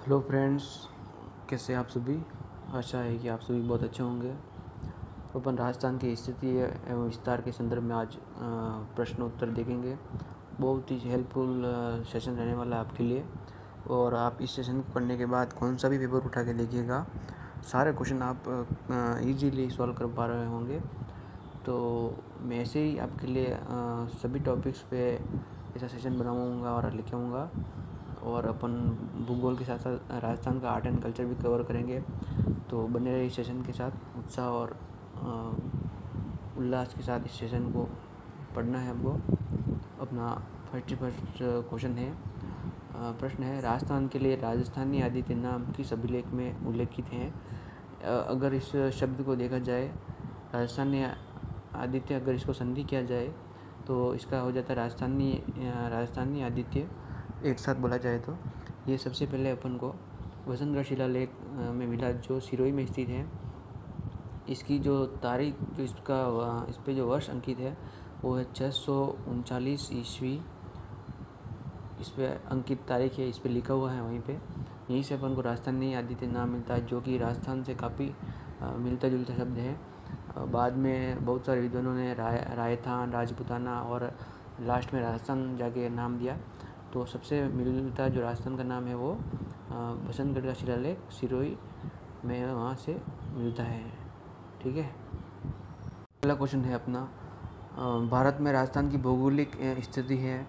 Hello friends, कैसे आप सभी। आशा है कि आप सभी बहुत अच्छे होंगे। अपन राजस्थान की स्थिति एवं विस्तार के संदर्भ में आज प्रश्न उत्तर देखेंगे। बहुत ही हेल्पफुल सेशन रहने वाला है आपके लिए। और आप इस सेशन को करने के बाद कौन सा भी पेपर उठा के देखिएगा, सारे क्वेश्चन आप इजीली सॉल्व कर पा रहे होंगे। तो मैं ऐसे ही आपके लिए सभी टॉपिक्स पे ऐसा सेशन बनाऊँगा और लेके आऊँगा। और अपन भूगोल के साथ साथ राजस्थान का आर्ट एंड कल्चर भी कवर करेंगे। तो बने रहिए इस सेशन के साथ। उत्साह और उल्लास के साथ इस सेशन को पढ़ना है हमको। अपना फर्स्ट क्वेश्चन है, प्रश्न है, राजस्थान के लिए राजस्थानी आदित्य नाम किस अभिलेख में उल्लेखित हैं। अगर इस शब्द को देखा जाए, राजस्थानी आदित्य, अगर इसको संधि किया जाए तो इसका हो जाता है राजस्थानी आदित्य। एक साथ बोला जाए तो ये सबसे पहले अपन को वसंतगढ़ शिलालेख में मिला, जो सिरोही में स्थित है। इसकी जो तारीख, जो इस पे जो वर्ष अंकित है वो है 639 ईस्वी। इस पे अंकित तारीख है, इस पे लिखा हुआ है वहीं पे। यहीं से अपन को राजस्थानी आदित्य नाम मिलता है, जो कि राजस्थान से काफ़ी मिलता जुलता शब्द है। बाद में बहुत सारे विद्वानों ने रायथान, राजपूताना और लास्ट में राजस्थान जाके नाम दिया। तो सबसे मिलता जो राजस्थान का नाम है वो बसंतगढ़ का शिलालेख सिरोही में वहाँ से मिलता है। ठीक है। अगला क्वेश्चन है अपना, भारत में राजस्थान की भौगोलिक स्थिति है।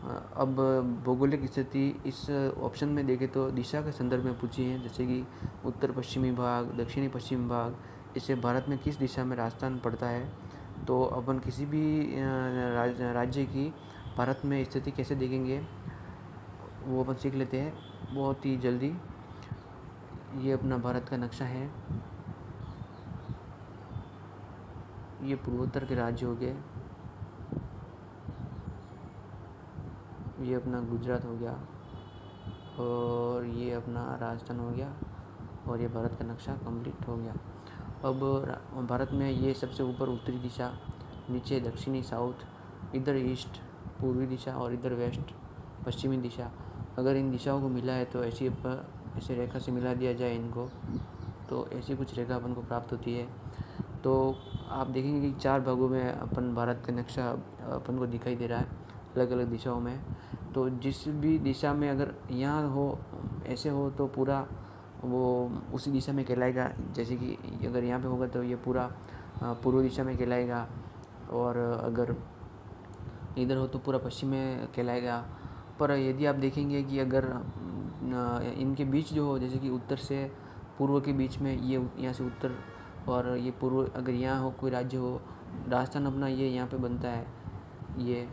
अब भौगोलिक स्थिति इस ऑप्शन में देखें तो दिशा के संदर्भ में पूछी है, जैसे कि उत्तर पश्चिमी भाग, दक्षिणी पश्चिमी भाग। इससे भारत में किस दिशा में राजस्थान पड़ता है। तो अपन किसी भी राज्य की भारत में स्थिति कैसे देखेंगे वो अपन सीख लेते हैं बहुत ही जल्दी। ये अपना भारत का नक्शा है। ये पूर्वोत्तर के राज्य हो गए। ये अपना गुजरात हो गया और ये अपना राजस्थान हो गया और ये भारत का नक्शा कंप्लीट हो गया। अब भारत में ये सबसे ऊपर उत्तरी दिशा, नीचे दक्षिणी साउथ, इधर ईस्ट पूर्वी दिशा और इधर वेस्ट पश्चिमी दिशा। अगर इन दिशाओं को मिला है तो ऐसी रेखा से मिला दिया जाए इनको, तो ऐसी कुछ रेखा अपन को प्राप्त होती है। तो आप देखेंगे कि 4 भागों में अपन भारत का नक्शा अपन को दिखाई दे रहा है, अलग अलग दिशाओं में। तो जिस भी दिशा में अगर यहाँ हो, ऐसे हो, तो पूरा वो उसी दिशा में कहलाएगा। जैसे कि अगर यहाँ पे होगा तो ये पूरा पूर्व दिशा में कहलाएगा, और अगर इधर हो तो पूरा पश्चिम में कहलाएगा। पर यदि आप देखेंगे कि अगर इनके बीच जो हो, जैसे कि उत्तर से पूर्व के बीच में, ये यहाँ से उत्तर और ये पूर्व, अगर यहाँ हो कोई राज्य हो, राजस्थान अपना ये यहाँ पे बनता है ये।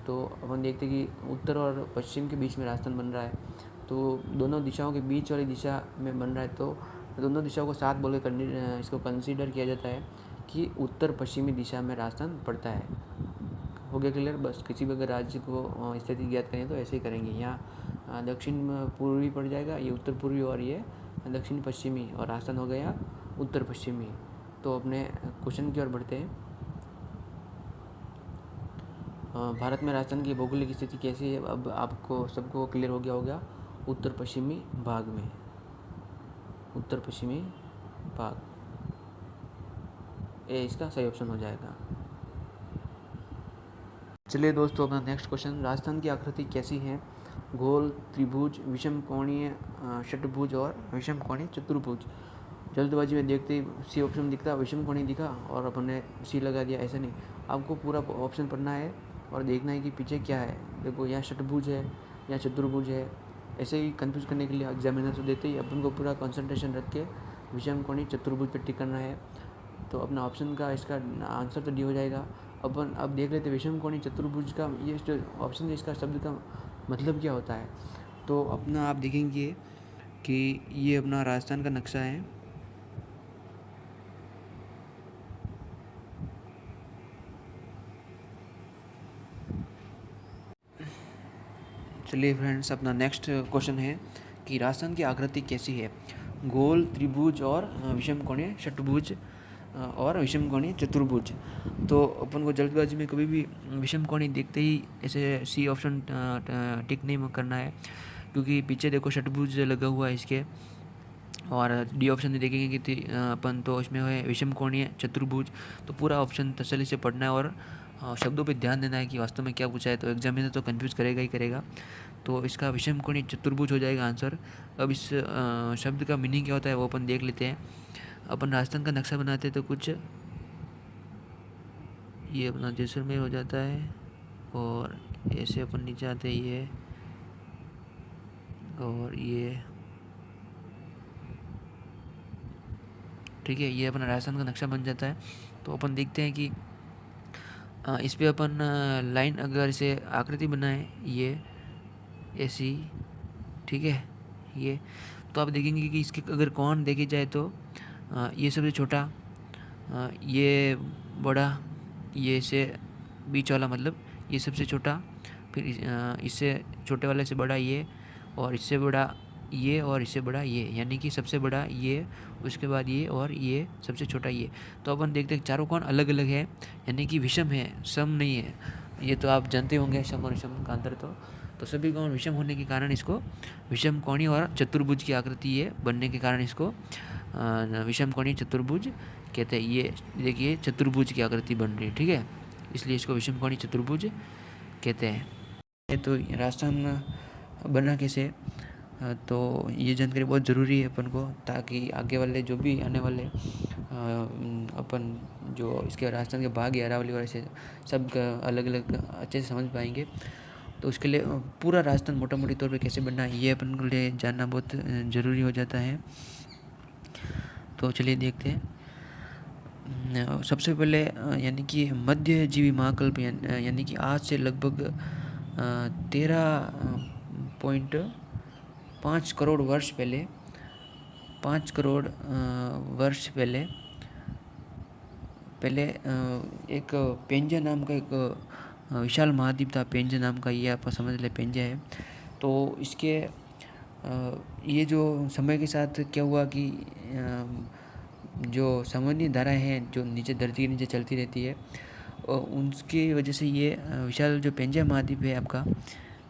तो अपन देखते हैं कि उत्तर और पश्चिम के बीच में राजस्थान बन रहा है। तो दोनों दिशाओं के बीच वाली दिशा में बन रहा है, तो दोनों दिशाओं को साथ बोले इसको कंसीडर किया जाता है कि उत्तर पश्चिमी दिशा में राजस्थान पड़ता है। हो गया क्लियर। बस किसी भी अगर राज्य को स्थिति ज्ञात करें तो ऐसे ही करेंगे। यहाँ दक्षिण पूर्वी पड़ जाएगा, ये उत्तर पूर्वी, और ये दक्षिण पश्चिमी, और राजस्थान हो गया उत्तर पश्चिमी। तो अपने क्वेश्चन की ओर बढ़ते हैं। भारत में राजस्थान की भौगोलिक स्थिति कैसी है, अब आपको सबको क्लियर हो गया होगा। उत्तर पश्चिमी भाग में, उत्तर पश्चिमी भाग, ये इसका सही ऑप्शन हो जाएगा। चलिए दोस्तों, अपना नेक्स्ट क्वेश्चन, राजस्थान की आकृति कैसी है। गोल, त्रिभुज, विषम कोणीय, षटभुज और विषम कोणीय चतुर्भुज। जल्दबाजी में देखते ही सी ऑप्शन दिखता, विषम कोणीय दिखा और अपन ने सी लगा दिया। ऐसा नहीं, आपको पूरा ऑप्शन पढ़ना है और देखना है कि पीछे क्या है। देखो, यहाँ षटभुज है, यहाँ चतुर्भुज है। ऐसे ही कंफ्यूज करने के लिए एग्जामिनर तो देते ही अपन को पूरा कंसंट्रेशन रख के विषम कोणीय चतुर्भुज पर टिक करना है। तो अपना ऑप्शन का इसका आंसर तो डी हो जाएगा। अपन अब देख लेते विषम कोणीय चतुर्भुज का ये जो ऑप्शन है, इसका शब्द का मतलब क्या होता है। तो अपना आप देखेंगे कि ये अपना राजस्थान का नक्शा है। चलिए फ्रेंड्स, अपना नेक्स्ट क्वेश्चन है कि राजस्थान की आकृति कैसी है। गोल, त्रिभुज और विषम कोणीय षटभुज और विषम कोणीय चतुर्भुज। तो अपन को जल्दबाजी में कभी भी विषम कोणीय देखते ही ऐसे सी ऑप्शन टिक नहीं करना है, क्योंकि पीछे देखो षटभुज लगा हुआ है इसके। और डी ऑप्शन में देखेंगे कि अपन तो इसमें है विषम कोणीय चतुर्भुज। तो पूरा ऑप्शन तसल्ली से पढ़ना है और शब्दों पे ध्यान देना है कि वास्तव में क्या पूछा है। तो एग्जामिनर तो कंफ्यूज करेगा ही करेगा। तो इसका विषम कोणीय चतुर्भुज हो जाएगा आंसर। अब इस शब्द का मीनिंग क्या होता है वो अपन देख लेते हैं। अपन राजस्थान का नक्शा बनाते हैं तो कुछ ये अपना जैसलमेर हो जाता है और ऐसे अपन नीचे आते हैं ये और ये, ठीक है। ये अपना राजस्थान का नक्शा बन जाता है। तो अपन देखते हैं कि इस पे अपन लाइन अगर इसे आकृति बनाए ये ऐसी, ठीक है। ये तो आप देखेंगे कि इसके अगर कोण देखी जाए तो ये सबसे छोटा, ये बड़ा, ये से बीच वाला मतलब ये सबसे छोटा, फिर इससे छोटे वाले से बड़ा ये, और इससे बड़ा ये, और इससे बड़ा ये, यानी कि सबसे बड़ा ये, उसके बाद ये, और ये सबसे छोटा ये। तो अपन देखते हैं चारों कोण अलग अलग है, यानी कि विषम है, सम नहीं है। ये तो आप जानते होंगे सम और विषम का अंतर। तो सभी कोण विषम होने के कारण इसको विषम कोणीय और चतुर्भुज की आकृति ये बनने के कारण इसको विषम कोणीय चतुर्भुज कहते हैं। ये देखिए चतुर्भुज की आकृति बन रही है, ठीक है, इसलिए इसको विषम कोणीय चतुर्भुज कहते हैं। तो राजस्थान बना कैसे, तो ये जानकारी बहुत ज़रूरी है अपन को, ताकि आगे वाले जो भी आने वाले अपन जो इसके राजस्थान के भाग या अरावली और ऐसे सब अलग अलग अच्छे से समझ पाएंगे। तो उसके लिए पूरा राजस्थान मोटा मोटी तौर पे कैसे बनना है ये अपन को लिए जानना बहुत ज़रूरी हो जाता है। तो चलिए देखते हैं। सबसे पहले यानी कि मध्यजीवी महाकल्प यानी कि आज से लगभग 13.5 करोड़ वर्ष पहले, 5 करोड़ वर्ष पहले एक पेंजा नाम का एक विशाल महाद्वीप था। पेंजा नाम का, ये आप समझ ले पेंजा है। तो इसके ये जो समय के साथ क्या हुआ कि जो समुद्री धाराएं हैं जो नीचे धरती के नीचे चलती रहती है, उनकी वजह से ये विशाल जो पेंजा महाद्वीप है आपका,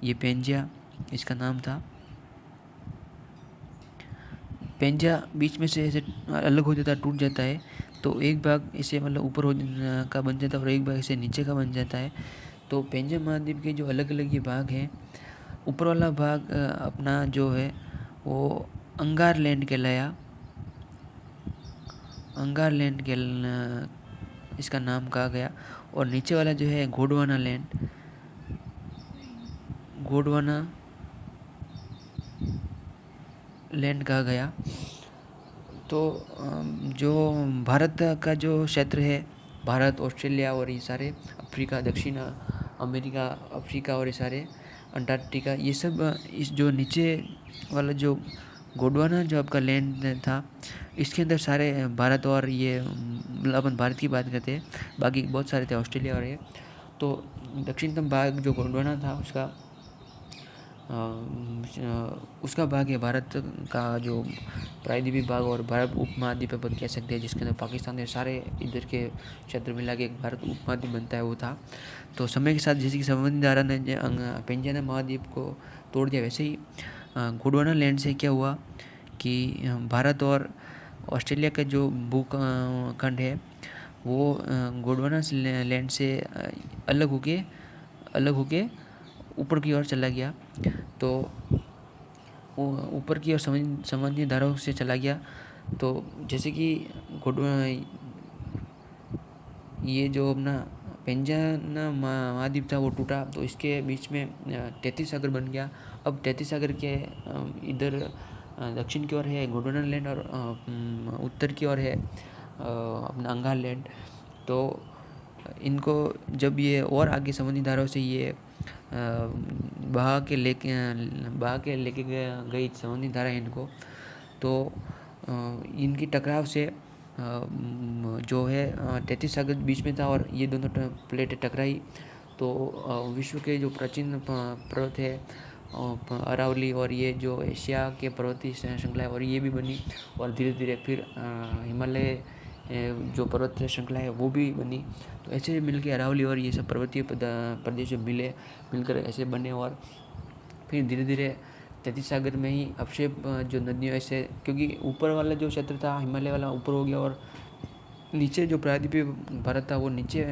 ये पेंजा इसका नाम था। पेंजा बीच में से ऐसे अलग हो जाता है, टूट जाता है। तो एक भाग इसे मतलब ऊपर हो का बन जाता है और एक भाग इसे नीचे का बन जाता है। तो पेंजा महाद्वीप के जो अलग अलग ये भाग हैं, ऊपर वाला भाग अपना जो है वो अंगार लैंड कहलाया। अंगार लैंड के इसका नाम कहा गया। और नीचे वाला जो है गोंडवाना लैंड, गोंडवाना लैंड कहा गया। तो जो भारत का जो क्षेत्र है, भारत, ऑस्ट्रेलिया और ये सारे अफ्रीका, दक्षिण अमेरिका, अफ्रीका और ये सारे अंटार्कटिका, ये सब इस जो नीचे वाला जो गोंडवाना जो आपका लैंड था, इसके अंदर सारे भारत और ये मतलब अपन भारत की बात करते हैं, बाकी बहुत सारे थे ऑस्ट्रेलिया और ये। तो दक्षिणतम भाग जो गोंडवाना था उसका भाग है भारत का जो प्रायद्वीपीय भाग और भारत उपमहाद्वीप अपन कह सकते हैं, जिसके अंदर पाकिस्तान के सारे इधर के क्षेत्र मिला के एक भारत उपमहाद्वीप बनता है, वो था। तो समय के साथ जैसे कि समुद्री धारा ने पेंजाना महाद्वीप को तोड़ दिया, वैसे ही गोंडवाना लैंड से क्या हुआ कि भारत और ऑस्ट्रेलिया का जो भूखंड है वो गोंडवाना लैंड से अलग होके ऊपर की ओर चला गया। तो ऊपर की ओर समुद्री धाराओं से चला गया। तो जैसे कि ये जो अपना पेंजाना महाद्वीप था वो टूटा, तो इसके बीच में 33 सागर बन गया। अब 33 सागर के इधर दक्षिण की ओर है गोंडवाना लैंड और उत्तर की ओर है अपना अंगार लैंड। तो इनको जब ये और आगे समुद्री धाराओं से ये बहा के लेके गई समुद्री धारा इनको, तो इनकी टकराव से जो है 33 सागर बीच में था और ये दोनों प्लेटें टकराई। तो विश्व के जो प्राचीन पर्वत है अरावली और ये जो एशिया के पर्वतीय श्रृंखला है और ये भी बनी, और धीरे धीरे फिर हिमालय जो पर्वतीय श्रृंखला है वो भी बनी। तो ऐसे मिलके अरावली और ये सब पर्वतीय प्रदेश मिलकर ऐसे बने और फिर धीरे धीरे तैतीस सागर में ही अवशेप जो नदियों ऐसे, क्योंकि ऊपर वाला जो क्षेत्र था हिमालय वाला ऊपर हो गया और नीचे जो प्रायद्वीपीय भारत था वो नीचे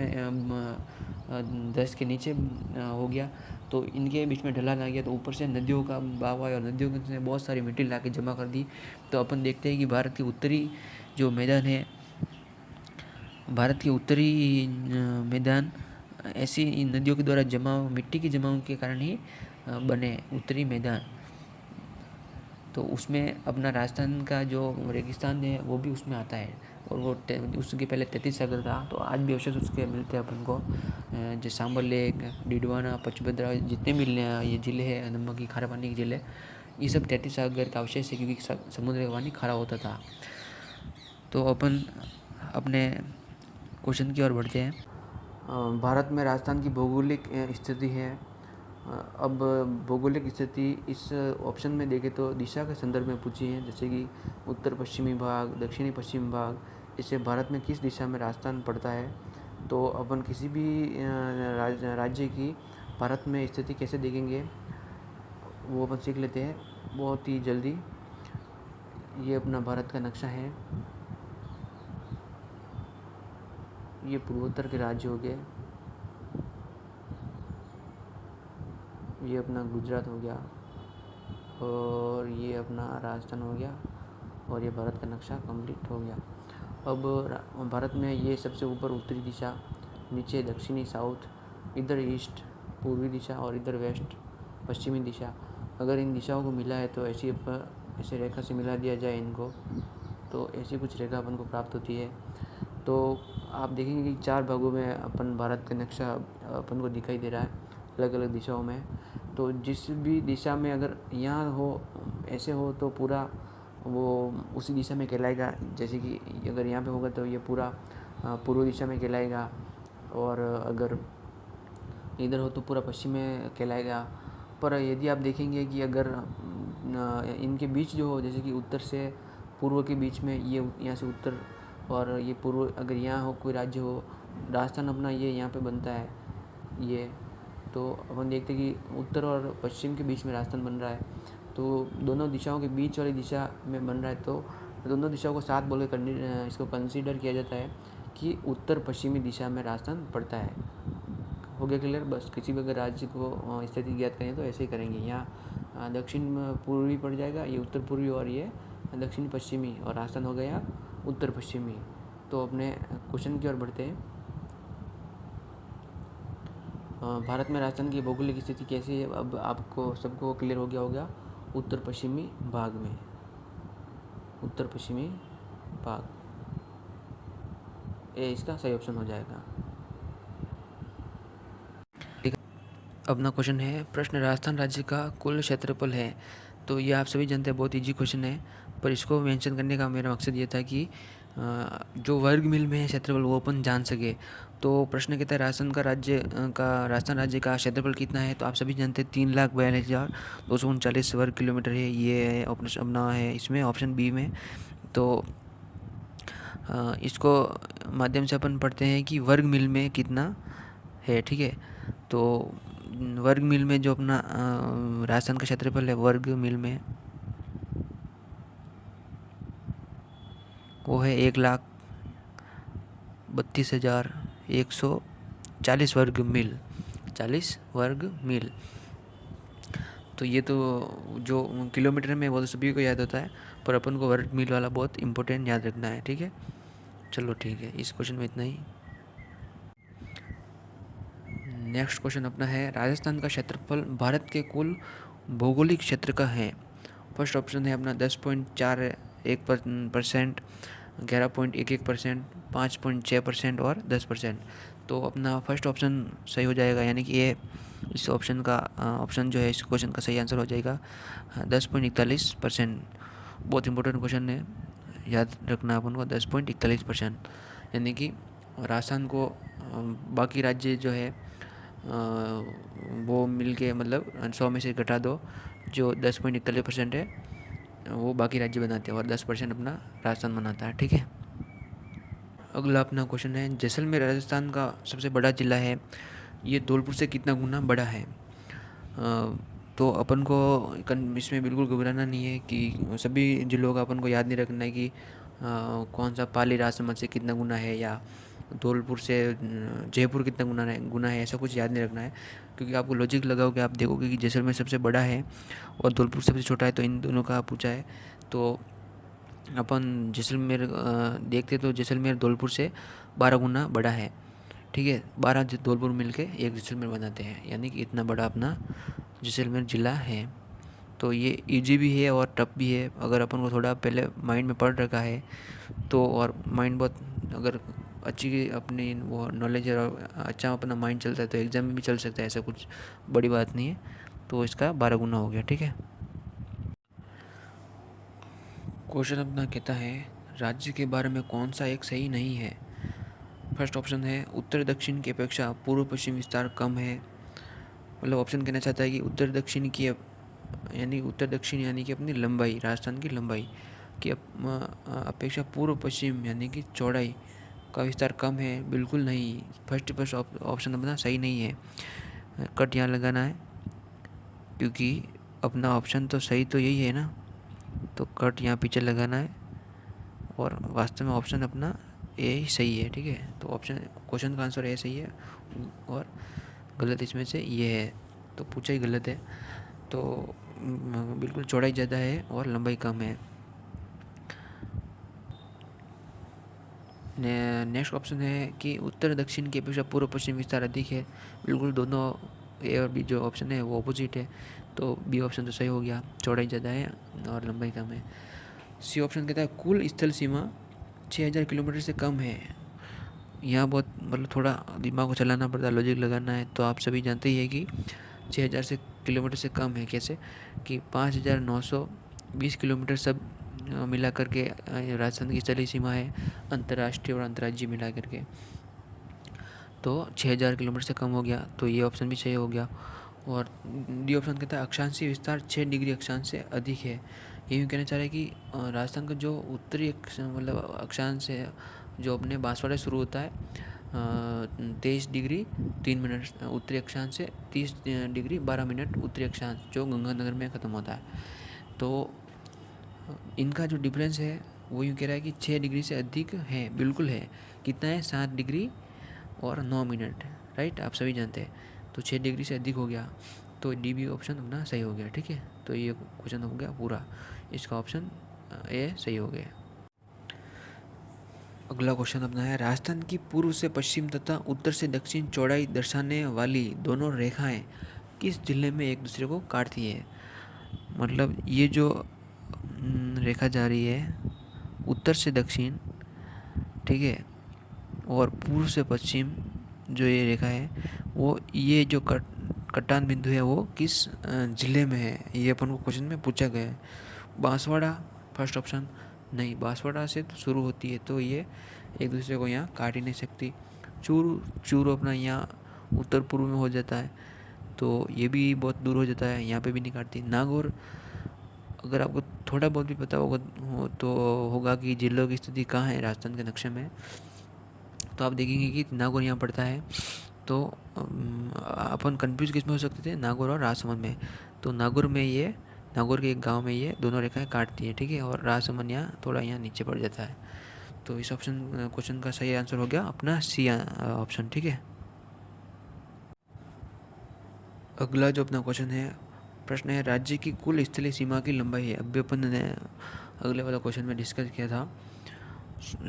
देश के नीचे हो गया, तो इनके बीच में ढलान आ गया, तो ऊपर से नदियों का बहाव आया और नदियों ने बहुत सारी मिट्टी ला के जमा कर दी। तो अपन देखते हैं कि भारत के उत्तरी जो मैदान है, भारत के उत्तरी मैदान ऐसी इन नदियों के द्वारा जमाव, मिट्टी की जमाव के कारण ही बने उत्तरी मैदान। तो उसमें अपना राजस्थान का जो रेगिस्तान है वो भी उसमें आता है, और वो उसके पहले तैतीस सागर था, तो आज भी अवशेष उसके मिलते हैं अपन को। जैसे सांबर लेक, डिडवाना, पचभद्रा, जितने भी ये ज़िले हैं नमक की खारे पानी के ज़िले, ये सब तैतीस सागर का अवशेष है, क्योंकि समुद्र का पानी खारा होता था। तो अपन अपने क्वेश्चन की ओर बढ़ते हैं। भारत में राजस्थान की भौगोलिक स्थिति है। अब भौगोलिक स्थिति इस ऑप्शन में देखें तो दिशा के संदर्भ में पूछी है, जैसे कि उत्तर पश्चिमी भाग, दक्षिणी पश्चिमी भाग, इससे भारत में किस दिशा में राजस्थान पड़ता है। तो अपन किसी भी राज्य की भारत में स्थिति कैसे देखेंगे वो अपन सीख लेते हैं बहुत ही जल्दी। ये अपना भारत का नक्शा है, ये पूर्वोत्तर के राज्य हो गए, ये अपना गुजरात हो गया, और ये अपना राजस्थान हो गया, और ये भारत का नक्शा कंप्लीट हो गया। अब भारत में ये सबसे ऊपर उत्तरी दिशा, नीचे दक्षिणी साउथ, इधर ईस्ट पूर्वी दिशा, और इधर वेस्ट पश्चिमी दिशा। अगर इन दिशाओं को मिला है तो ऐसे रेखा से मिला दिया जाए इनको, तो ऐसी कुछ रेखा अपन को प्राप्त होती है। तो आप देखेंगे कि 4 भागों में अपन भारत का नक्शा अपन को दिखाई दे रहा है अलग अलग दिशाओं में। तो जिस भी दिशा में अगर यहाँ हो, ऐसे हो, तो पूरा वो उसी दिशा में कहलाएगा। जैसे कि अगर यहाँ पे होगा तो ये पूरा पूर्व दिशा में कहलाएगा, और अगर इधर हो तो पूरा पश्चिम में कहलाएगा। पर यदि आप देखेंगे कि अगर इनके बीच जो हो, जैसे कि उत्तर से पूर्व के बीच में, ये यहाँ से उत्तर और ये पूर्व, अगर यहाँ हो कोई राज्य हो, राजस्थान अपना ये यहाँ पे बनता है ये, तो अपन देखते हैं कि उत्तर और पश्चिम के बीच में राजस्थान बन रहा है। तो दोनों दिशाओं के बीच वाली दिशा में बन रहा है, तो दोनों दिशाओं को साथ बोल के इसको कंसीडर किया जाता है कि उत्तर पश्चिमी दिशा में राजस्थान पड़ता है। हो गया क्लियर। बस किसी भी अगर राज्य को स्थिति ज्ञात करें तो ऐसे ही करेंगे। यहाँ दक्षिण पूर्वी पड़ जाएगा, ये उत्तर पूर्वी, और ये दक्षिण पश्चिमी, और राजस्थान हो गया उत्तर पश्चिमी। तो अपने क्वेश्चन की ओर बढ़ते हैं। भारत में राजस्थान की भौगोलिक स्थिति कैसी है, अब आपको सबको क्लियर हो गया होगा। उत्तर पश्चिमी भाग में, उत्तर पश्चिमी भाग, ये इसका सही ऑप्शन हो जाएगा। अपना क्वेश्चन है, प्रश्न राजस्थान राज्य का कुल क्षेत्रफल है। तो ये आप सभी जानते हैं, बहुत इजी क्वेश्चन है, पर इसको मेंशन करने का मेरा मकसद ये था कि जो वर्ग मील में है क्षेत्रफल वो अपन जान सके। तो प्रश्न कहता है राजस्थान राज्य का क्षेत्रफल कितना है। तो आप सभी जानते हैं 3,42,239 वर्ग किलोमीटर है। ये है ऑप्शन अपना है इसमें ऑप्शन बी में। तो इसको माध्यम से अपन पढ़ते हैं कि वर्ग मील में कितना है, ठीक है। तो वर्ग मील में जो अपना राजस्थान का क्षेत्रफल है वर्ग मील में, वो है 1,32,140 वर्ग मील, 40 वर्ग मील। तो ये तो जो किलोमीटर में वो तो सभी को याद होता है, पर अपन को वर्ग मील वाला बहुत इंपॉर्टेंट याद रखना है, ठीक है। चलो ठीक है, इस क्वेश्चन में इतना ही। नेक्स्ट क्वेश्चन अपना है, राजस्थान का क्षेत्रफल भारत के कुल भौगोलिक क्षेत्र का है। फर्स्ट ऑप्शन है अपना 10.41%, 11.11%, 5.6% और 10%। तो अपना फर्स्ट ऑप्शन सही हो जाएगा, यानी कि ये इस ऑप्शन का ऑप्शन जो है इस क्वेश्चन का सही आंसर हो जाएगा 10.41%। बहुत इंपॉर्टेंट क्वेश्चन है, याद रखना अपन को 10.41%। यानी कि राजस्थान को बाकी राज्य जो है वो मिल के मतलब 100 में से घटा दो, जो 10.41% है वो बाकी राज्य बनाते हैं, और 10% अपना राजस्थान बनाता है, ठीक है। अगला अपना क्वेश्चन है, जैसलमेर राजस्थान का सबसे बड़ा ज़िला है, ये धौलपुर से कितना गुना बड़ा है। तो अपन को इसमें बिल्कुल घबराना नहीं है कि सभी जिलों का अपन को याद नहीं रखना है कि कौन सा पाली राजसमंद से कितना गुना है, या धौलपुर से जयपुर कितना गुना है, ऐसा कुछ याद नहीं रखना है। क्योंकि आपको लॉजिक लगाओगे, आप देखोगे कि जैसलमेर सबसे बड़ा है और धौलपुर सबसे छोटा है, तो इन दोनों का पूछा है। तो अपन जैसलमेर देखते तो जैसलमेर धौलपुर से 12 गुना बड़ा है। ठीक है, 12 धौलपुर मिलके एक जैसलमेर बनाते हैं, यानी कि इतना बड़ा अपना जैसलमेर ज़िला है। तो ये इजी भी है और टफ भी है। अगर अपन को थोड़ा पहले माइंड में पढ़ रखा है तो, और माइंड बहुत अगर अच्छी अपनी वो नॉलेज है और अच्छा अपना माइंड चलता है, तो एग्ज़ाम में भी चल सकता है, ऐसा कुछ बड़ी बात नहीं है। तो इसका 12 गुना हो गया। ठीक है, क्वेश्चन अपना कहता है राज्य के बारे में कौन सा एक सही नहीं है। फर्स्ट ऑप्शन है उत्तर दक्षिण की अपेक्षा पूर्व पश्चिम विस्तार कम है। मतलब ऑप्शन कहना चाहता है कि उत्तर दक्षिण की यानी कि अपनी लंबाई, राजस्थान की लंबाई की अपेक्षा पूर्व पश्चिम यानी कि चौड़ाई का विस्तार कम है। बिल्कुल नहीं, फर्स्ट ऑप्शन अपना सही नहीं है। कट यहाँ लगाना है, क्योंकि अपना ऑप्शन तो सही तो यही है ना, तो कट यहाँ पीछे लगाना है। और वास्तव में ऑप्शन अपना ए ही सही है। ठीक है, तो ऑप्शन क्वेश्चन का आंसर ए सही है और गलत इसमें से ये है, तो पूछा ही गलत है। तो बिल्कुल चौड़ाई ज़्यादा है और लंबाई कम है। नेक्स्ट ऑप्शन है कि उत्तर दक्षिण की अपेक्षा पूर्व पश्चिम विस्तार अधिक है। बिल्कुल दोनों ए और बी जो ऑप्शन है वो अपोजिट है, तो बी ऑप्शन तो सही हो गया, चौड़ाई ज़्यादा है और लंबाई कम है। सी ऑप्शन कहता है कुल स्थल सीमा 6000 किलोमीटर से कम है। यहाँ बहुत मतलब थोड़ा दिमाग को चलाना पड़ता है, लॉजिक लगाना है। तो आप सभी जानते ही है कि 6000 से किलोमीटर से कम है कैसे, कि 5920 किलोमीटर सब मिला करके राजस्थान की स्थलीय सीमा है, अंतर्राष्ट्रीय और अंतर्राज्यीय मिला करके। तो 6000 किलोमीटर से कम हो गया, तो ये ऑप्शन भी सही हो गया। और डी ऑप्शन कहता है अक्षांशीय विस्तार 6 डिग्री अक्षांश से अधिक है। ये यूँ कहना चाह रहा है कि राजस्थान का जो उत्तरी मतलब अक्षांश है, जो अपने बांसवाड़ा शुरू होता है 23 डिग्री 3 मिनट उत्तरी अक्षांश से, 30 डिग्री 12 मिनट उत्तरी अक्षांश जो गंगानगर में ख़त्म होता है। तो इनका जो डिफरेंस है वो यूँ कह रहा है कि 6 डिग्री से अधिक है। बिल्कुल है, कितना है, 7 डिग्री और 9 मिनट। राइट, आप सभी जानते हैं। तो 6 डिग्री से अधिक हो गया, तो डी बी ऑप्शन अपना सही हो गया। ठीक है, तो ये क्वेश्चन हो गया पूरा, इसका ऑप्शन ए सही हो गया। अगला क्वेश्चन अपना है राजस्थान की पूर्व से पश्चिम तथा उत्तर से दक्षिण चौड़ाई दर्शाने वाली दोनों रेखाएं किस जिले में एक दूसरे को काटती है। मतलब ये जो रेखा जा रही है उत्तर से दक्षिण, ठीक है, और पूर्व से पश्चिम जो ये रेखा है, वो ये जो कटान बिंदु है वो किस ज़िले में है, ये अपन को क्वेश्चन में पूछा गया है। बांसवाड़ा फर्स्ट ऑप्शन, नहीं, बांसवाड़ा से तो शुरू होती है, तो ये एक दूसरे को यहाँ काट ही नहीं सकती। चूरू अपना यहाँ उत्तर पूर्व में हो जाता है, तो ये भी बहुत दूर हो जाता है, यहाँ पे भी नहीं काटती। नागौर, अगर आपको थोड़ा बहुत भी पता होगा तो होगा कि जिलों की स्थिति कहाँ है राजस्थान के नक्शे में, तो आप देखेंगे कि नागौर यहाँ पड़ता है। तो अपन कंफ्यूज किस में हो सकते थे, नागौर और राजसमंद में। तो नागौर के एक गांव में ये दोनों रेखाएं काटती है। ठीक है, और राजसमंद यहाँ थोड़ा यहाँ नीचे पड़ जाता है। तो इस ऑप्शन क्वेश्चन का सही आंसर हो गया अपना सी ऑप्शन। ठीक है, अगला जो अपना क्वेश्चन है, प्रश्न है राज्य की कुल स्थलीय सीमा की लंबाई है। अभी अपन ने अगले वाला क्वेश्चन में डिस्कस किया था।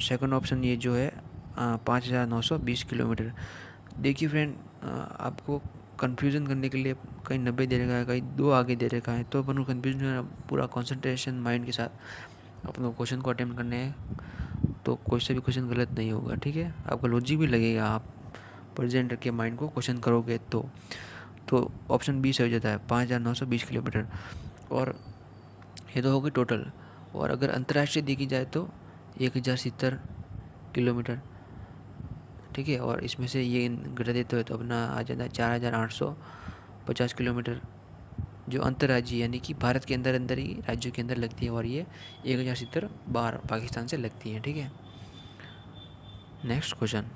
सेकंड ऑप्शन ये जो है 5920 किलोमीटर। देखिए फ्रेंड, आपको कन्फ्यूज़न करने के लिए कहीं 90 दे रखा है, कहीं 2 आगे दे रखा है, तो अपन को कन्फ्यूजन में पूरा कंसंट्रेशन माइंड के साथ अपन को क्वेश्चन को अटेम्प्ट करने हैं, तो कोई सा भी क्वेश्चन गलत नहीं होगा। ठीक है, आपका लॉजिक भी लगेगा, आप प्रेजेंट रख के माइंड को क्वेश्चन करोगे तो ऑप्शन बी सही हो जाता है 5920 किलोमीटर। और ये तो होगी टोटल, और अगर अंतर्राष्ट्रीय देखी जाए तो 1070 किलोमीटर। ठीक है, और इसमें से ये घटा देते हो तो अपना आ जाता है 4850 किलोमीटर, जो अंतर्राज्यीय यानी कि भारत के अंदर अंदर ही राज्यों के अंदर लगती है, और ये 1070 बाहर पाकिस्तान से लगती है। ठीक है, नेक्स्ट क्वेश्चन,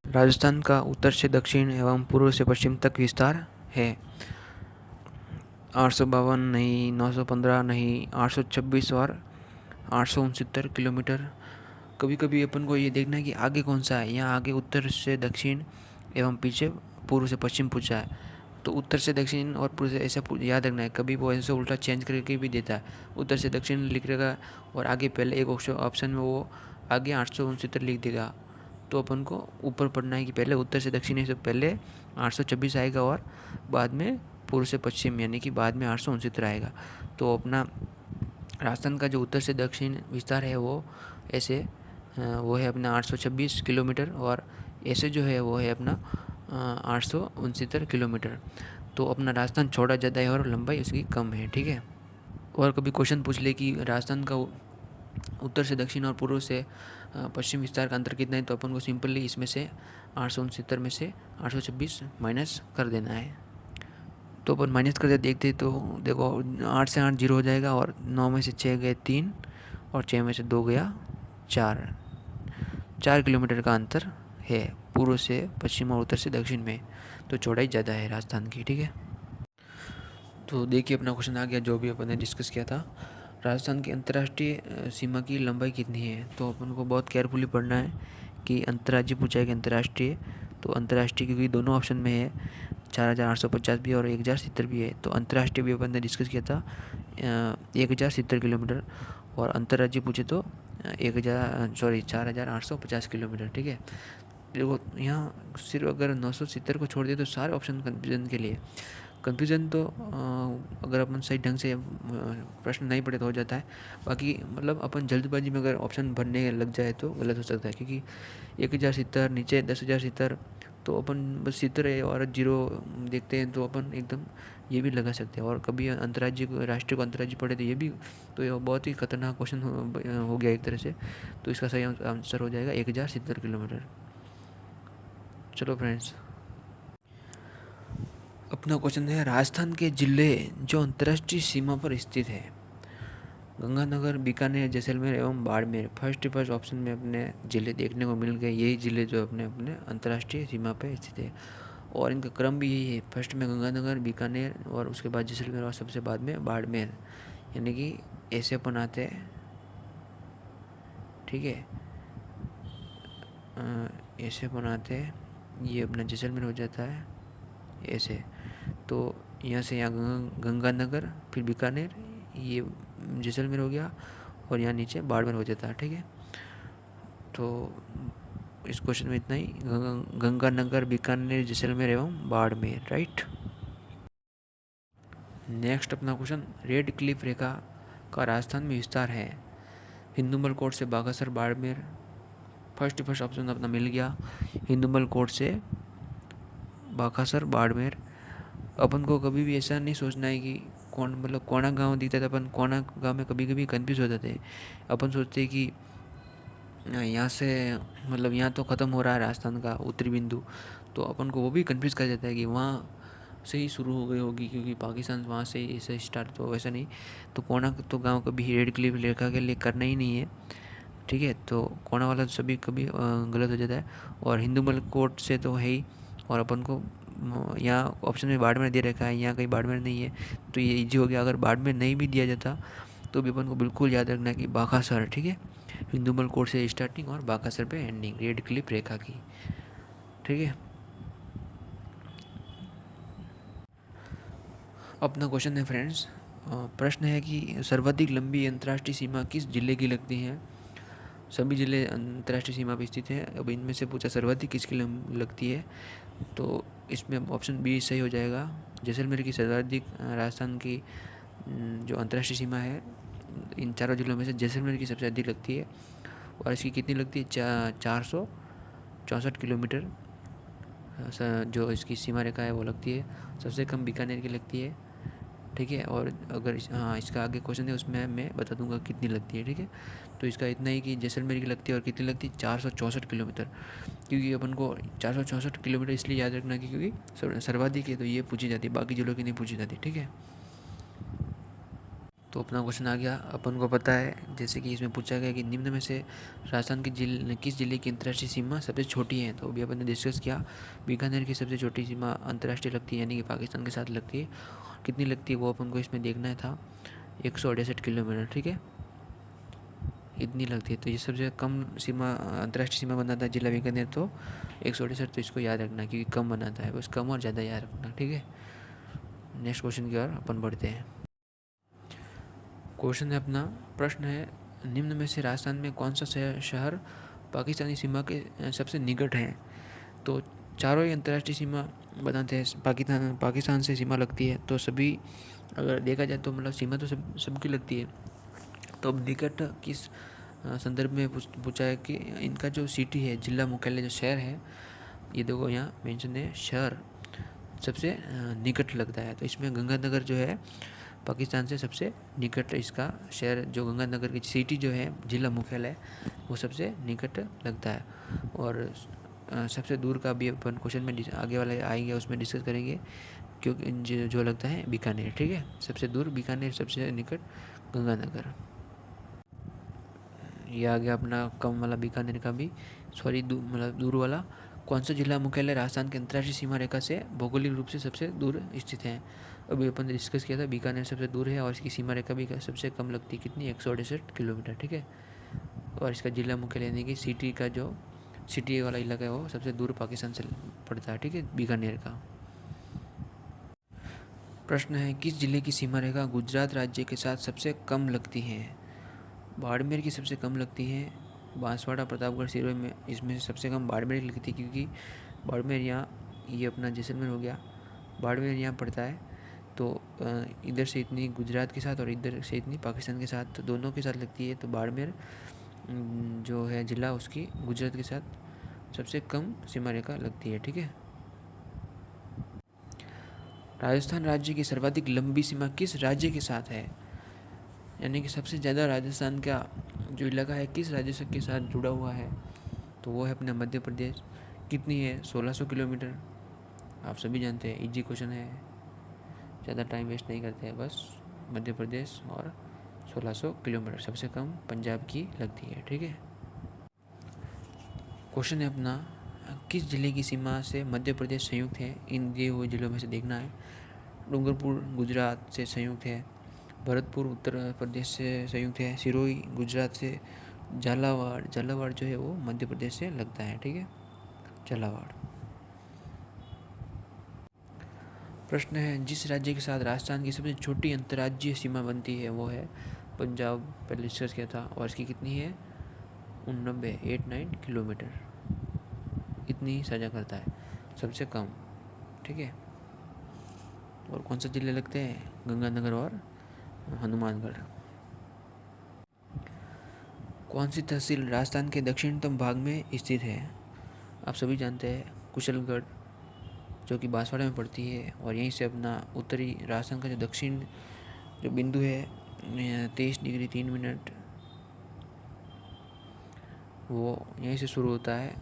राजस्थान का उत्तर से दक्षिण एवं पूर्व से पश्चिम तक विस्तार है। 852 नहीं, 915 नहीं, 826 और 869 किलोमीटर। कभी कभी अपन को ये देखना है कि आगे कौन सा है। यहाँ आगे उत्तर से दक्षिण एवं पीछे पूर्व से पश्चिम पूछा है, तो उत्तर से दक्षिण और पूर्व से ऐसा याद रखना है। कभी वो ऐसे उल्टा चेंज करके भी देता है, उत्तर से दक्षिण लिख रहेगा और आगे पहले एक ऑप्शन में वो आगे 869 लिख देगा। तो अपन को ऊपर पढ़ना है कि पहले उत्तर से दक्षिण से पहले 826 आएगा और बाद में पूर्व से पश्चिम, यानी कि बाद में 869 आएगा। तो अपना राजस्थान का जो उत्तर से दक्षिण विस्तार है वो ऐसे वो है अपना 826 किलोमीटर, और ऐसे जो है वो है अपना 869 किलोमीटर। तो अपना राजस्थान छोटा ज़्यादा है और लंबाई उसकी कम है, ठीक है। और कभी क्वेश्चन पूछ ले कि राजस्थान का उत्तर से दक्षिण और पूर्व से पश्चिम विस्तार का अंतर कितना है, तो अपन को सिंपली इसमें से 869 में से 826 माइनस कर देना है। तो अपन माइनस करते देखते तो देखो 8 से 8 जीरो हो जाएगा, और 9 में से 6 गए 3, और 6 में से 2 गया 4 किलोमीटर का अंतर है पूर्व से पश्चिम और उत्तर से दक्षिण में। तो चौड़ाई ज़्यादा है राजस्थान की, ठीक है। तो देखिए अपना क्वेश्चन आ गया जो भी अपन ने डिस्कस किया था। राजस्थान की अंतर्राष्ट्रीय सीमा की लंबाई कितनी है, तो अपन को बहुत केयरफुली पढ़ना है कि अंतर्राज्यीय पूछा है कि अंतर्राष्ट्रीय। तो अंतर्राष्ट्रीय क्योंकि दोनों ऑप्शन में है, 4850 भी और 1070 भी है। तो अंतर्राष्ट्रीय भी अपन ने डिस्कस किया था 1070 किलोमीटर, और अंतर्राज्यीय पूछे तो 4850 किलोमीटर, ठीक है। देखो यहाँ सिर्फ अगर 970 को छोड़ दिए तो सारे ऑप्शन कन्फ्यूजन के लिए। कन्फ्यूज़न तो अगर अपन सही ढंग से प्रश्न नहीं पढ़े तो हो जाता है। बाकी मतलब अपन जल्दबाजी में अगर ऑप्शन भरने लग जाए तो गलत हो सकता है, क्योंकि 1070 नीचे 10,070, तो अपन बस 70 और जीरो देखते हैं तो अपन एकदम ये भी लगा सकते हैं। और कभी अंतर्राज्यीय को राष्ट्रीय को अंतर्राज्यीय पढ़े तो ये भी, तो ये बहुत ही खतरनाक क्वेश्चन हो गया एक तरह से। तो इसका सही आंसर हो जाएगा 1070 किलोमीटर। चलो फ्रेंड्स, अपना क्वेश्चन है राजस्थान के जिले जो अंतर्राष्ट्रीय सीमा पर स्थित है। गंगानगर, बीकानेर, जैसलमेर एवं बाड़मेर। फर्स्ट ऑप्शन में अपने जिले देखने को मिल गए, यही जिले जो अपने अपने अंतर्राष्ट्रीय सीमा पर स्थित है। और इनका क्रम भी यही है, फर्स्ट में गंगानगर, बीकानेर और उसके बाद जैसलमेर और सबसे बाद में बाड़मेर, यानी कि ऐसे अपन आते हैं, ठीक है। ऐसे अपन आते हैं, ये अपना जैसलमेर हो जाता है ऐसे। तो यहाँ से यहाँ गंगानगर, फिर बीकानेर, ये जैसलमेर हो गया, और यहाँ नीचे बाड़मेर हो जाता है, ठीक है। तो इस क्वेश्चन में इतना ही, गंगानगर, बीकानेर, जैसलमेर एवं बाड़मेर, राइट। नेक्स्ट अपना क्वेश्चन, रेड क्लिफ रेखा का राजस्थान में विस्तार है। हिंदुमल कोट से बागासर, बाड़मेर। फर्स्ट ऑप्शन अपना मिल गया, हिंदुमल कोट से बागासर, बाड़मेर। अपन को कभी भी ऐसा नहीं सोचना है कि कौन मतलब कोना गांव दिखता था, अपन कोना गांव में कभी कभी कंफ्यूज हो जाते हैं। अपन सोचते हैं कि यहाँ से मतलब यहाँ तो ख़त्म हो रहा है राजस्थान का उत्तरी बिंदु, तो अपन को वो भी कंफ्यूज कर जाता है कि वहाँ से ही शुरू हो गई होगी, क्योंकि पाकिस्तान वहाँ से ही ऐसे स्टार्ट, तो वैसा नहीं। तो कोना तो गांव कभी रेड क्लिफ रेखा के लिए करना ही नहीं है, ठीक है। तो कोना वाला तो सभी कभी गलत हो जाता है। और हिंदुमल कोट से तो है ही, और अपन को यहाँ ऑप्शन में बाड़मेर दे रखा है, यहाँ कहीं बाड़मेर नहीं है, तो ये इजी हो गया। अगर बाड़मेर नहीं भी दिया जाता तो भी अपन को बिल्कुल याद रखना है कि बागासर, ठीक है। हिंदुमल कोट से स्टार्टिंग और बागासर पे एंडिंग, रेड क्लिफ रेखा की, ठीक है। अपना क्वेश्चन है फ्रेंड्स, प्रश्न है कि सर्वाधिक लंबी अंतर्राष्ट्रीय सीमा किस जिले की लगती है। सभी जिले अंतर्राष्ट्रीय सीमा पर स्थित हैं, अब इनमें से पूछा सर्वाधिक किसकी लगती है, तो इसमें ऑप्शन बी सही हो जाएगा। जैसलमेर की सर्वाधिक राजस्थान की जो अंतर्राष्ट्रीय सीमा है, इन चारों जिलों में से जैसलमेर की सबसे अधिक लगती है, और इसकी कितनी लगती है, 464 किलोमीटर जो इसकी सीमा रेखा है वो लगती है। सबसे कम बीकानेर की लगती है, ठीक है। और अगर हाँ इसका आगे क्वेश्चन है उसमें मैं बता दूंगा कितनी लगती है, ठीक है। तो इसका इतना ही कि जैसलमेर की लगती है, और कितनी लगती है, 464 किलोमीटर। क्योंकि अपन को 464 किलोमीटर इसलिए याद रखना कि क्योंकि सर्वाधिक है, तो ये पूछी जाती है, बाकी जिलों की नहीं पूछी जाती, ठीक है। तो अपना क्वेश्चन आ गया। अपन को पता है जैसे कि इसमें पूछा गया कि निम्न में से राजस्थान की किस जिले की अंतर्राष्ट्रीय सीमा सबसे छोटी है। तो अभी अपन ने डिस्कस किया, बीकानेर की सबसे छोटी सीमा अंतर्राष्ट्रीय लगती है, यानी कि पाकिस्तान के साथ लगती है। कितनी लगती है वो अपन को इसमें देखना था, 168 किलोमीटर, ठीक है, इतनी लगती है। तो ये सबसे कम सीमा अंतर्राष्ट्रीय सीमा बनाता है जिला बीकानेर, तो 168। तो इसको याद रखना क्योंकि कम बनाता है, बस कम और ज़्यादा याद रखना, ठीक है। नेक्स्ट क्वेश्चन की ओर अपन बढ़ते हैं। क्वेश्चन है अपना, प्रश्न है, निम्न में से राजस्थान में कौन सा शहर पाकिस्तानी सीमा के सबसे निकट है। तो चारों ही अंतर्राष्ट्रीय सीमा बनाते हैं, पाकिस्तान से सीमा लगती है, तो सभी अगर देखा जाए तो मतलब सीमा तो सबकी लगती है। तो अब निकट किस संदर्भ में पूछा है कि इनका जो सिटी है, जिला मुख्यालय जो शहर है, ये देखो यहाँ मेंशन है, शहर सबसे निकट लगता है। तो इसमें गंगानगर जो है पाकिस्तान से सबसे निकट, इसका शहर जो गंगानगर की सिटी जो है जिला मुख्यालय, वो सबसे निकट लगता है। और सबसे दूर का भी अपन क्वेश्चन में आगे वाला आएंगे उसमें डिस्कस करेंगे, क्योंकि जो लगता है बीकानेर, ठीक है, सबसे दूर बीकानेर, सबसे निकट गंगानगर। ये आ गया अपना कम वाला बीकानेर का भी, सॉरी मतलब दूर वाला। कौन सा जिला मुख्यालय राजस्थान के अंतर्राष्ट्रीय सीमा रेखा से भौगोलिक रूप से सबसे दूर स्थित है। अभी अपन ने डिस्कस किया था, बीकानेर सबसे दूर है और इसकी सीमा रेखा भी सबसे कम लगती है, कितनी, 168 किलोमीटर, ठीक है। और इसका जिला मुख्यालय यानी कि सिटी का जो सिटी वाला इलाका है वो सबसे दूर पाकिस्तान से पड़ता है, ठीक है, बीकानेर का। प्रश्न है, किस जिले की सीमा रेखा गुजरात राज्य के साथ सबसे कम लगती है। बाड़मेर की सबसे कम लगती है, बांसवाड़ा, प्रतापगढ़, सिरोही में इसमें से सबसे कम बाड़मेर की लगती है, क्योंकि बाड़मेर यहाँ, ये अपना जैसलमेर हो गया, बाड़मेर यहाँ पड़ता है। तो इधर से इतनी गुजरात के साथ और इधर से इतनी पाकिस्तान के साथ, तो दोनों के साथ लगती है। तो बाड़मेर जो है जिला, उसकी गुजरात के साथ सबसे कम सीमा रेखा लगती है, ठीक है। राजस्थान राज्य की सर्वाधिक लंबी सीमा किस राज्य के साथ है, यानी कि सबसे ज़्यादा राजस्थान का जो इलाका है किस राज्य के साथ जुड़ा हुआ है, तो वो है अपना मध्य प्रदेश। कितनी है, 1600 किलोमीटर। आप सभी जानते हैं, इजी क्वेश्चन है, ज़्यादा टाइम वेस्ट नहीं करते हैं, बस मध्य प्रदेश और 1600 किलोमीटर। सबसे कम पंजाब की लगती है, ठीक है। क्वेश्चन है अपना, किस जिले की सीमा से मध्य प्रदेश संयुक्त है। इन दिए हुए जिलों में से देखना है। डूंगरपुर गुजरात से संयुक्त है, भरतपुर उत्तर प्रदेश से संयुक्त है, सिरोही गुजरात से, झालावाड़ जो है वो मध्य प्रदेश से लगता है, ठीक है, झालावाड़। प्रश्न है, जिस राज्य के साथ राजस्थान की सबसे छोटी अंतर्राज्यीय सीमा बनती है वो है पंजाब, पहले डिस्कस किया था, और इसकी कितनी है, 89 किलोमीटर, इतनी साझा करता है, सबसे कम, ठीक है। और कौन से जिले लगते हैं, गंगानगर और हनुमानगढ़। कौन सी तहसील राजस्थान के दक्षिणतम भाग में स्थित है। आप सभी जानते हैं, कुशलगढ़, जो कि बांसवाड़ा में पड़ती है, और यहीं से अपना उत्तरी राजस्थान का जो दक्षिण जो बिंदु है 23 डिग्री 3 मिनट, वो यहीं से शुरू होता है।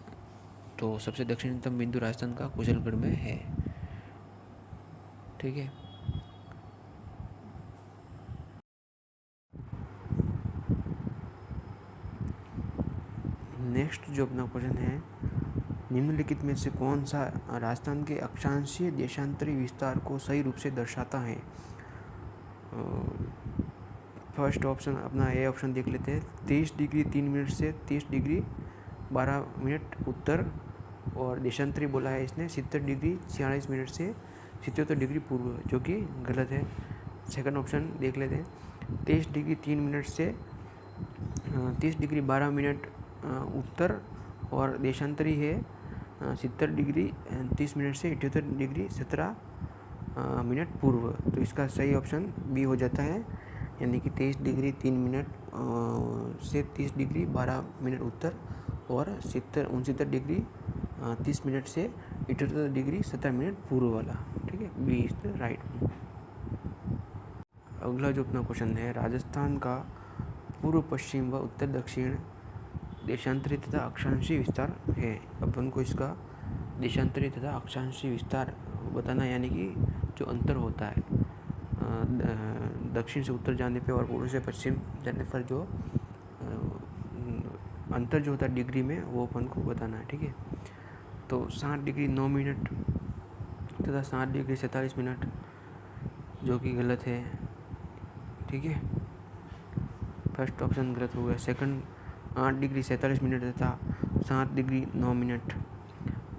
तो सबसे दक्षिणतम बिंदु राजस्थान का कुशलगढ़ में है, ठीक है। नेक्स्ट जो अपना क्वेश्चन है, निम्नलिखित में से कौन सा राजस्थान के अक्षांशीय देशांतरी विस्तार को सही रूप से दर्शाता है। फर्स्ट ऑप्शन अपना ए ऑप्शन देख लेते हैं, 23 डिग्री 3 मिनट से 30 डिग्री 12 मिनट उत्तर, और देशांतरी बोला है इसने 70 डिग्री 46 मिनट से 77 डिग्री पूर्व, जो कि गलत है। सेकंड ऑप्शन देख लेते हैं, 23 डिग्री 3 मिनट से 30 डिग्री 12 मिनट उत्तर, और देशांतरी है 70 डिग्री 30 मिनट से 78 डिग्री 17 मिनट पूर्व। तो इसका सही ऑप्शन बी हो जाता है, यानी कि 23 डिग्री 3 मिनट से 30 डिग्री 12 मिनट उत्तर, और 69 डिग्री 30 मिनट से 78 डिग्री 17 मिनट पूर्व वाला, ठीक है, बी इज द राइट। अगला जो अपना क्वेश्चन है, राजस्थान का पूर्व पश्चिम व उत्तर दक्षिण देशांतरित तथा अक्षांशीय विस्तार है। अपन को इसका देशांतरित तथा अक्षांशीय विस्तार बताना, यानी कि जो अंतर होता है दक्षिण से उत्तर जाने पे और पूर्व से पश्चिम जाने पर जो अंतर जो होता है डिग्री में, वो अपन को बताना है, ठीक है। तो 60 डिग्री 9 मिनट तथा 60 डिग्री 47 मिनट, जो कि गलत है, ठीक है। फर्स्ट ऑप्शन गलत हो गया। सेकंड 8 डिग्री 47 मिनट तथा 7 डिग्री 9 मिनट।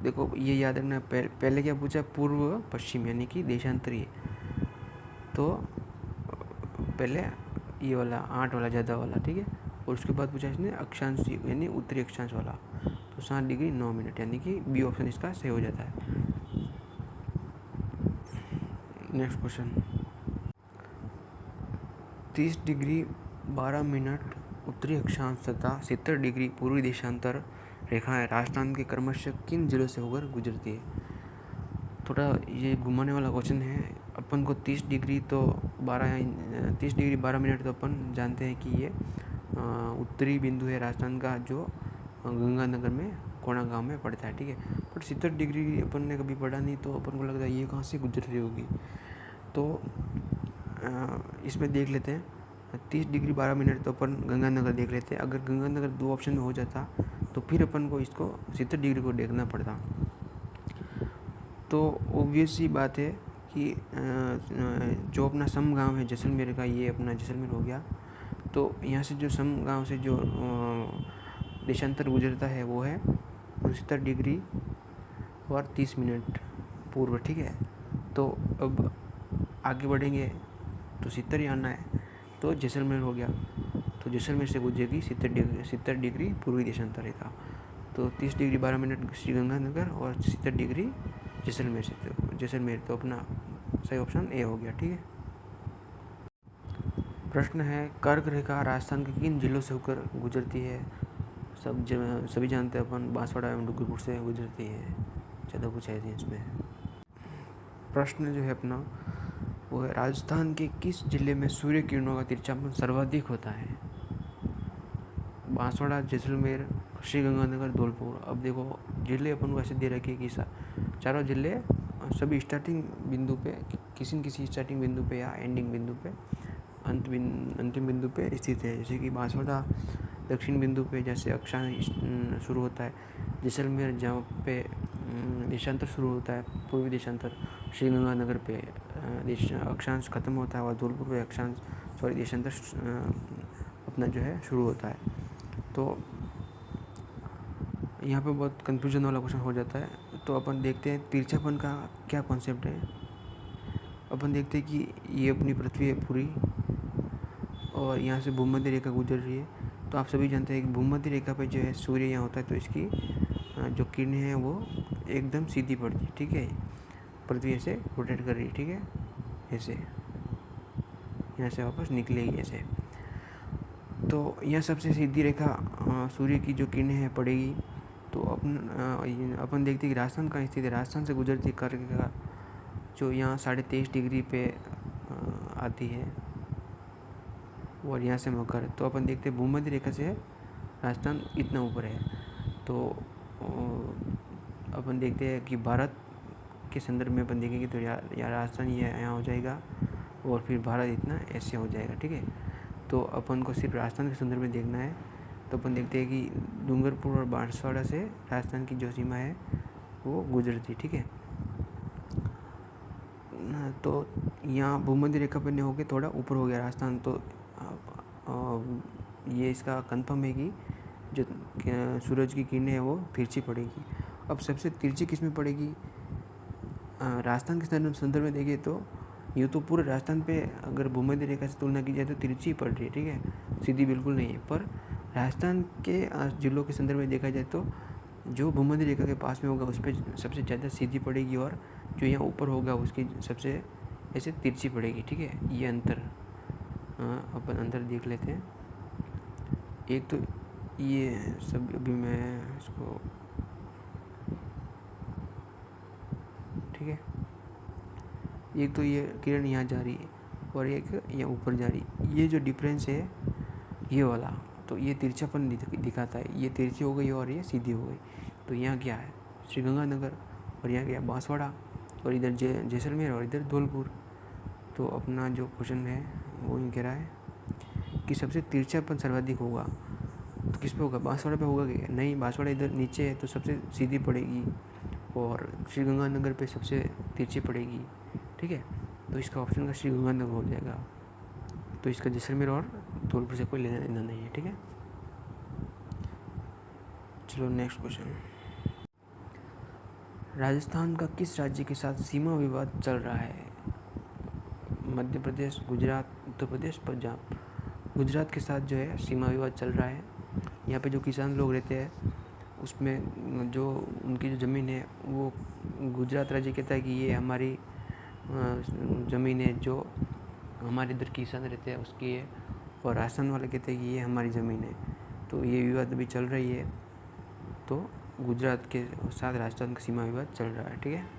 देखो ये याद रखना, पहले क्या पूछा, पूर्व पश्चिम यानी कि देशांतरीय, तो पहले ये वाला 8 वाला ज़्यादा वाला, ठीक है। और उसके बाद पूछा इसने अक्षांश यानी उत्तरी अक्षांश वाला, तो 7 डिग्री 9 मिनट यानी कि बी ऑप्शन इसका सही हो जाता है। नेक्स्ट क्वेश्चन, 30 डिग्री 12 मिनट उत्तरी अक्षांश तथा 70 डिग्री पूर्वी देशांतर रेखाएं राजस्थान के क्रमशः किन जिलों से होकर गुजरती है। थोड़ा ये घुमाने वाला क्वेश्चन है। अपन को 30 डिग्री 12 मिनट तो अपन जानते हैं कि ये उत्तरी बिंदु है राजस्थान का, जो गंगानगर में कोणा गांव में पड़ता है, ठीक है। बट 70 डिग्री अपन ने कभी पढ़ा नहीं, तो अपन को लगता है ये कहाँ से गुजर रही होगी। तो इसमें देख लेते हैं, 30 डिग्री 12 मिनट तो अपन गंगानगर देख लेते हैं। अगर गंगानगर 2 ऑप्शन में हो जाता तो फिर अपन को इसको 70 डिग्री को देखना पड़ता। तो ऑब्वियस सी बात है कि जो अपना सम गांव है जैसलमेर का, ये अपना जैसलमेर हो गया। तो यहाँ से जो सम गांव से जो देशांतर गुजरता है वो है 69 डिग्री और 30 मिनट पूर्व, ठीक है। तो अब आगे बढ़ेंगे तो 70 ही आना है, तो जैसलमेर हो गया। तो जैसलमेर से गुजरेगी 70 डिग्री पूर्वी देशांतर रेखा। तो 30 डिग्री 12 मिनट श्रीगंगानगर और 70 डिग्री जैसलमेर से, तो जैसलमेर तो अपना सही ऑप्शन ए हो गया, ठीक है। प्रश्न है, कर्क रेखा राजस्थान के किन जिलों से होकर गुजरती है। सभी जानते हैं अपन, बांसवाड़ा एवं डूंगरपुर से गुजरती है, ज़्यादा कुछ है नहीं इसमें। प्रश्न जो है अपना वो है, राजस्थान के किस जिले में सूर्य किरणों का तिरछापन सर्वाधिक होता है। बांसवाड़ा, जैसलमेर, श्रीगंगानगर, धौलपुर। अब देखो जिले अपन को ऐसे दे रखे कि चारों जिले सभी स्टार्टिंग बिंदु पे, किसी न किसी स्टार्टिंग बिंदु पे या एंडिंग बिंदु पे, अंतिम बिंदु पे स्थित है। जैसे कि बांसवाड़ा दक्षिण बिंदु पे जैसे अक्षांश शुरू होता है, जैसलमेर जहाँ पे देशांतर शुरू होता है पूर्वी देशांतर, श्रीगंगानगर पे अक्षांश खत्म होता है, और धौलपुर पे देशांतर अपना जो है शुरू होता है। तो यहाँ पे बहुत कन्फ्यूजन वाला क्वेश्चन हो जाता है। तो अपन देखते हैं तिरछापन का क्या कॉन्सेप्ट है। अपन देखते हैं कि ये अपनी पृथ्वी है पूरी, और यहाँ से भूमध्य रेखा गुजर रही है। तो आप सभी जानते हैं कि भूमध्य रेखा पे जो है सूर्य यहाँ होता है, तो इसकी जो किरणें हैं वो एकदम सीधी पड़ती है, ठीक है। पृथ्वी ऐसे रोटेट कर रही है, ठीक है, ऐसे यहाँ से वापस निकलेगी ऐसे। तो यह सबसे सीधी रेखा सूर्य की जो किरणें हैं पड़ेगी। तो अपन देखते हैं कि राजस्थान कहाँ स्थित है। राजस्थान से गुजरती कर्क रेखा जो यहाँ 23.5 डिग्री पे आती है, और यहाँ से मकर। तो अपन देखते हैं भूमध्य रेखा से राजस्थान इतना ऊपर है। तो अपन देखते हैं कि भारत के संदर्भ में अपन देखेंगे तो यहाँ राजस्थान ये यहाँ हो जाएगा, और फिर भारत इतना ऐसे हो जाएगा, ठीक है। तो अपन को सिर्फ राजस्थान के संदर्भ में देखना है। तो अपन देखते हैं कि डूंगरपुर और बांसवाड़ा से राजस्थान की जो सीमा है वो गुजरती, ठीक है। तो यहाँ भूमध्य रेखा पर नहीं हो के थोड़ा ऊपर हो गया राजस्थान। तो ये इसका कंफर्म है कि जो सूरज की किरणें हैं वो तिरछी पड़ेगी। अब सबसे तिरछी किस में पड़ेगी, राजस्थान के संदर्भ में देखें तो यूँ तो पूरे राजस्थान पे अगर भूमध्य रेखा से तुलना की जाए तो तिरछी पड़ रही है, ठीक है, सीधी बिल्कुल नहीं है। पर राजस्थान के जिलों के संदर्भ में देखा जाए तो जो भूमध्य रेखा के पास में होगा उस पर सबसे ज़्यादा सीधी पड़ेगी, और जो यहाँ ऊपर होगा उसकी सबसे ऐसे तिरछी पड़ेगी, ठीक है। ये अंतर अपन अंतर देख लेते हैं। एक तो ये सब अभी मैं इसको, ठीक है, एक तो ये किरण यहाँ जा रही है और एक यहाँ ऊपर जा रही है। ये जो डिफरेंस है ये वाला, तो ये तिरछापन दिखाता है। ये तिरछी हो गई और ये सीधी हो गई। तो यहाँ क्या है, श्रीगंगानगर, और यहाँ क्या बांसवाड़ा, और इधर जैसलमेर, और इधर धौलपुर। तो अपना जो क्वेश्चन है वो यूँ कह रहा है कि सबसे तिरछापन सर्वाधिक होगा, तो किस पे होगा, बांसवाड़ा पे होगा क्या? नहीं, बांसवाड़ा इधर नीचे है तो सबसे सीधी पड़ेगी, और श्रीगंगानगर पे सबसे तिरछी पड़ेगी, ठीक है। तो इसका ऑप्शन का श्रीगंगानगर हो जाएगा। तो इसका जैसलमेर और धौलपुर से कोई लेना देना नहीं है, ठीक है। चलो नेक्स्ट क्वेश्चन। राजस्थान का किस राज्य के साथ सीमा विवाद चल रहा है? मध्य प्रदेश, गुजरात, उत्तर प्रदेश, पंजाब। गुजरात के साथ जो है सीमा विवाद चल रहा है। यहाँ पे जो किसान लोग रहते हैं उसमें जो उनकी जो ज़मीन है वो गुजरात राज्य कहता है कि ये हमारी ज़मीन है, जो हमारे इधर किसान रहते हैं उसकी है, और राजस्थान वाले कहते हैं कि ये हमारी ज़मीन है। तो ये विवाद अभी चल रही है। तो गुजरात के साथ राजस्थान का सीमा विवाद चल रहा है, ठीक है।